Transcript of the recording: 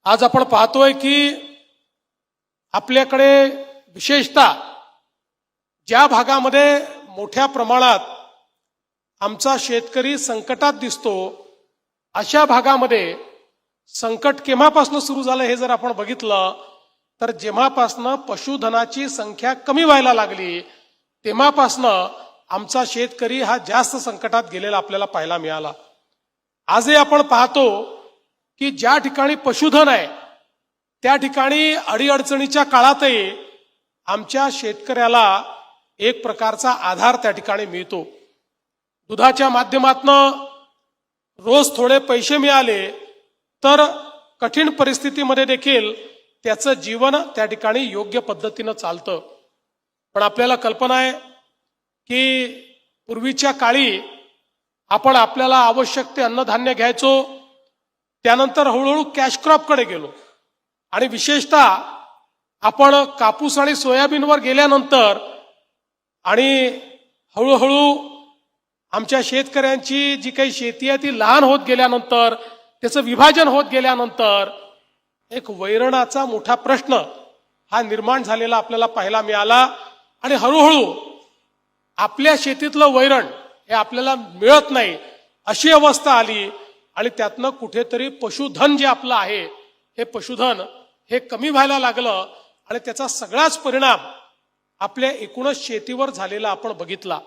आज आपण पाहतोय की आपल्याकडे विशेषतः ज्या भागामध्ये मोठ्या प्रमाणात आमचा शेतकरी संकटात दिसतो अशा भागामध्ये संकट केव्हापासून सुरू झालं हे जर आपण बघितलं तर जेव्हापासून पशुधनाची संख्या कमी व्हायला लागली तेव्हापासून आमचा शेतकरी हा जास्त संकटात गेलेला आपल्याला पाहायला मिळाला। आजही आपण पाहतो की ज्या ठिकाणी पशुधन आहे त्या ठिकाणी अडीअडचणीच्या काळातही आमच्या शेतकऱ्याला एक प्रकारचा आधार त्या ठिकाणी मिळतो। दुधाच्या माध्यमातून रोज थोडे पैसे मिळाले तर कठीण परिस्थितीमध्ये देखील त्याचं जीवन त्या ठिकाणी योग्य पद्धतीनं चालतं। पण आपल्याला कल्पना आहे की पूर्वीच्या काळी आपण आपल्याला आवश्यक ते अन्नधान्य घ्यायचो, त्यानंतर हळूहळू कॅश क्रॉपकडे गेलो आणि विशेषतः आपण कापूस आणि सोयाबीनवर गेल्यानंतर आणि हळूहळू आमच्या शेतकऱ्यांची जी काही शेती आहे ती लहान होत गेल्यानंतर त्याचं विभाजन होत गेल्यानंतर एक वैरणाचा मोठा प्रश्न हा निर्माण झालेला आपल्याला पाहायला मिळाला आणि हळूहळू आपल्या शेतीतलं वैरण हे आपल्याला मिळत नाही अशी अवस्था आली आणि त्यातनं कुठेतरी पशुधन जे आपलं आहे हे पशुधन हे कमी व्हायला लागलं आणि त्याचा सगळाच परिणाम आपल्या एकूणच शेतीवर झालेला आपण बघितला।